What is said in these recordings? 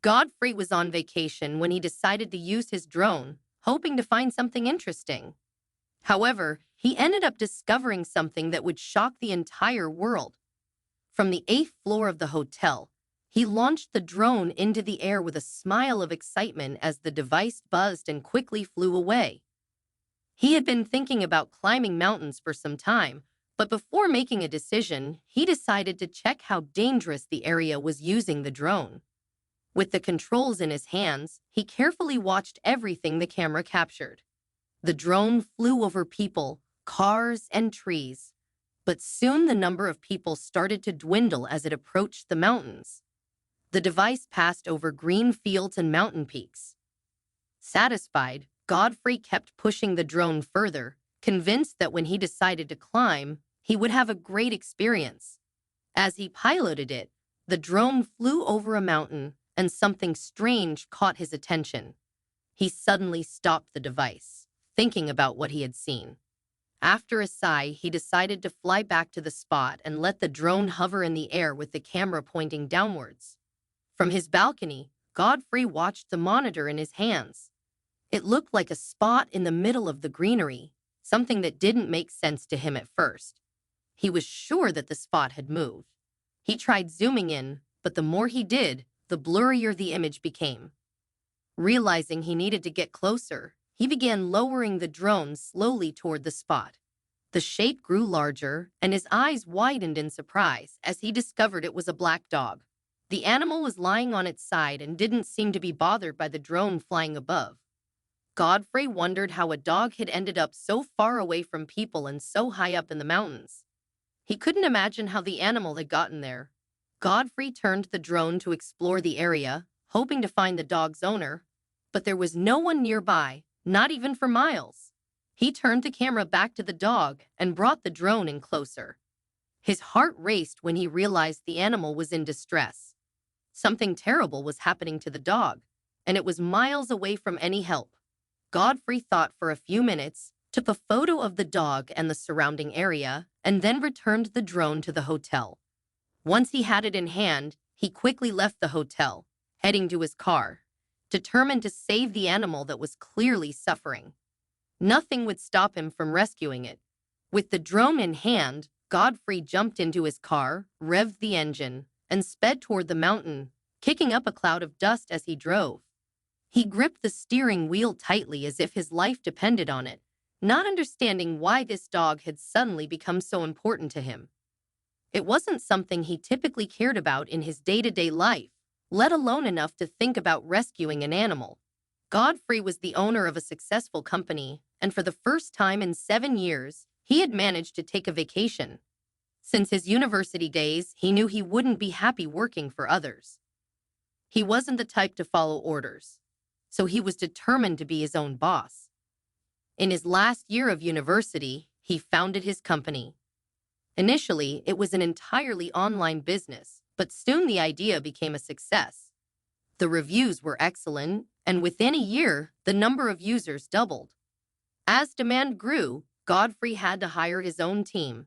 Godfrey was on vacation when he decided to use his drone, hoping to find something interesting. However, he ended up discovering something that would shock the entire world. From the 8th floor of the hotel, he launched the drone into the air with a smile of excitement as the device buzzed and quickly flew away. He had been thinking about climbing mountains for some time, but before making a decision, he decided to check how dangerous the area was using the drone. With the controls in his hands, he carefully watched everything the camera captured. The drone flew over people, cars, and trees, but soon the number of people started to dwindle as it approached the mountains. The device passed over green fields and mountain peaks. Satisfied, Godfrey kept pushing the drone further, convinced that when he decided to climb, he would have a great experience. As he piloted it, the drone flew over a mountain, and something strange caught his attention. He suddenly stopped the device, thinking about what he had seen. After a sigh, he decided to fly back to the spot and let the drone hover in the air with the camera pointing downwards. From his balcony, Godfrey watched the monitor in his hands. It looked like a spot in the middle of the greenery, something that didn't make sense to him at first. He was sure that the spot had moved. He tried zooming in, but the more he did, the blurrier the image became. Realizing he needed to get closer, he began lowering the drone slowly toward the spot. The shape grew larger, and his eyes widened in surprise as he discovered it was a black dog. The animal was lying on its side and didn't seem to be bothered by the drone flying above. Godfrey wondered how a dog had ended up so far away from people and so high up in the mountains. He couldn't imagine how the animal had gotten there. Godfrey turned the drone to explore the area, hoping to find the dog's owner, but there was no one nearby, not even for miles. He turned the camera back to the dog and brought the drone in closer. His heart raced when he realized the animal was in distress. Something terrible was happening to the dog, and it was miles away from any help. Godfrey thought for a few minutes, took a photo of the dog and the surrounding area, and then returned the drone to the hotel. Once he had it in hand, he quickly left the hotel, heading to his car, determined to save the animal that was clearly suffering. Nothing would stop him from rescuing it. With the drone in hand, Godfrey jumped into his car, revved the engine, and sped toward the mountain, kicking up a cloud of dust as he drove. He gripped the steering wheel tightly as if his life depended on it, not understanding why this dog had suddenly become so important to him. It wasn't something he typically cared about in his day-to-day life, let alone enough to think about rescuing an animal. Godfrey was the owner of a successful company, and for the first time in 7 years, he had managed to take a vacation. Since his university days, he knew he wouldn't be happy working for others. He wasn't the type to follow orders, so he was determined to be his own boss. In his last year of university, he founded his company. Initially, it was an entirely online business, but soon the idea became a success. The reviews were excellent, and within a year, the number of users doubled. As demand grew, Godfrey had to hire his own team.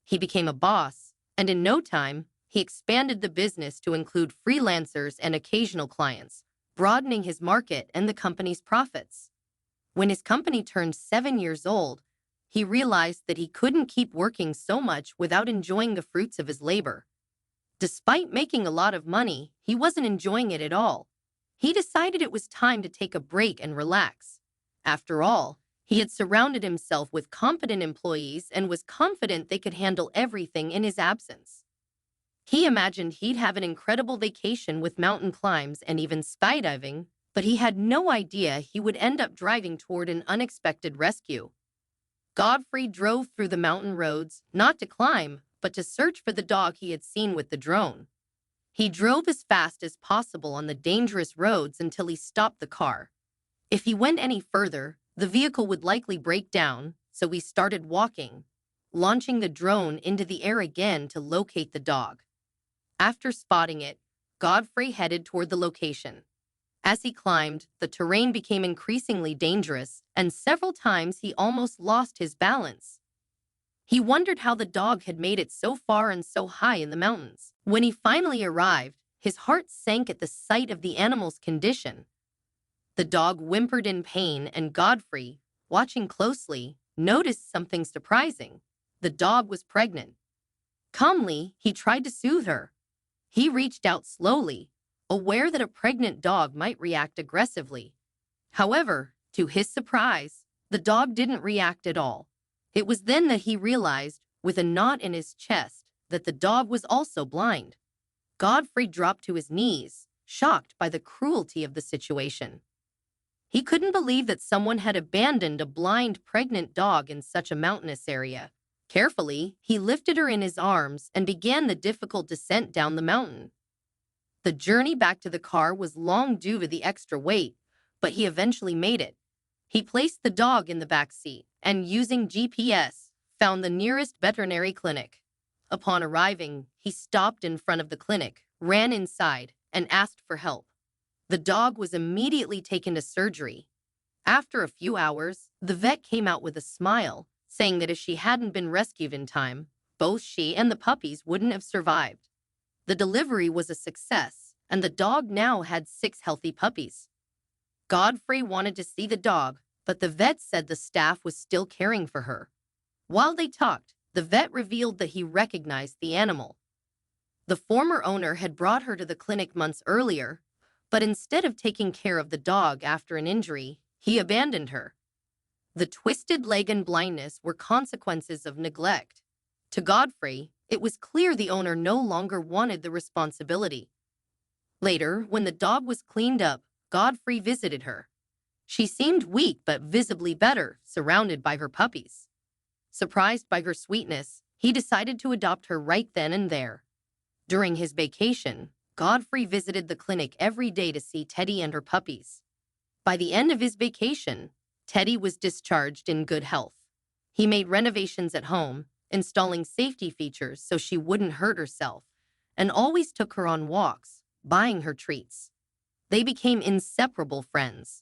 He became a boss, and in no time, he expanded the business to include freelancers and occasional clients, broadening his market and the company's profits. When his company turned 7 years old, he realized that he couldn't keep working so much without enjoying the fruits of his labor. Despite making a lot of money, he wasn't enjoying it at all. He decided it was time to take a break and relax. After all, he had surrounded himself with competent employees and was confident they could handle everything in his absence. He imagined he'd have an incredible vacation with mountain climbs and even skydiving, but he had no idea he would end up driving toward an unexpected rescue. Godfrey drove through the mountain roads, not to climb, but to search for the dog he had seen with the drone. He drove as fast as possible on the dangerous roads until he stopped the car. If he went any further, the vehicle would likely break down, so he started walking, launching the drone into the air again to locate the dog. After spotting it, Godfrey headed toward the location. As he climbed, the terrain became increasingly dangerous, and several times he almost lost his balance. He wondered how the dog had made it so far and so high in the mountains. When he finally arrived, His heart sank at the sight of the animal's condition. The dog whimpered in pain, and Godfrey, watching closely, noticed something surprising. The dog was pregnant. Calmly, he tried to soothe her. He reached out slowly, aware that a pregnant dog might react aggressively. However, to his surprise, the dog didn't react at all. It was then that he realized, with a knot in his chest, that the dog was also blind. Godfrey dropped to his knees, shocked by the cruelty of the situation. He couldn't believe that someone had abandoned a blind, pregnant dog in such a mountainous area. Carefully, he lifted her in his arms and began the difficult descent down the mountain. The journey back to the car was long due to the extra weight, but he eventually made it. He placed the dog in the back seat and, using GPS, found the nearest veterinary clinic. Upon arriving, he stopped in front of the clinic, ran inside, and asked for help. The dog was immediately taken to surgery. After a few hours, the vet came out with a smile, saying that if she hadn't been rescued in time, both she and the puppies wouldn't have survived. The delivery was a success, and the dog now had 6 healthy puppies. Godfrey wanted to see the dog, but the vet said the staff was still caring for her. While they talked, the vet revealed that he recognized the animal. The former owner had brought her to the clinic months earlier, but instead of taking care of the dog after an injury, he abandoned her. The twisted leg and blindness were consequences of neglect. To Godfrey, it was clear the owner no longer wanted the responsibility. Later, when the dog was cleaned up, Godfrey visited her. She seemed weak but visibly better, surrounded by her puppies. Surprised by her sweetness, he decided to adopt her right then and there. During his vacation, Godfrey visited the clinic every day to see Teddy and her puppies. By the end of his vacation, Teddy was discharged in good health. He made renovations at home, installing safety features so she wouldn't hurt herself, and always took her on walks, buying her treats. They became inseparable friends.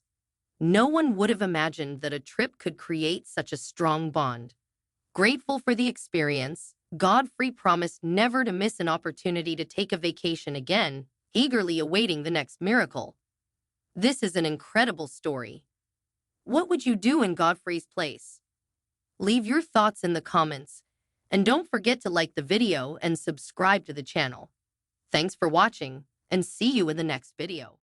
No one would have imagined that a trip could create such a strong bond. Grateful for the experience, Godfrey promised never to miss an opportunity to take a vacation again, eagerly awaiting the next miracle. This is an incredible story. What would you do in Godfrey's place? Leave your thoughts in the comments, and don't forget to like the video and subscribe to the channel. Thanks for watching, and see you in the next video.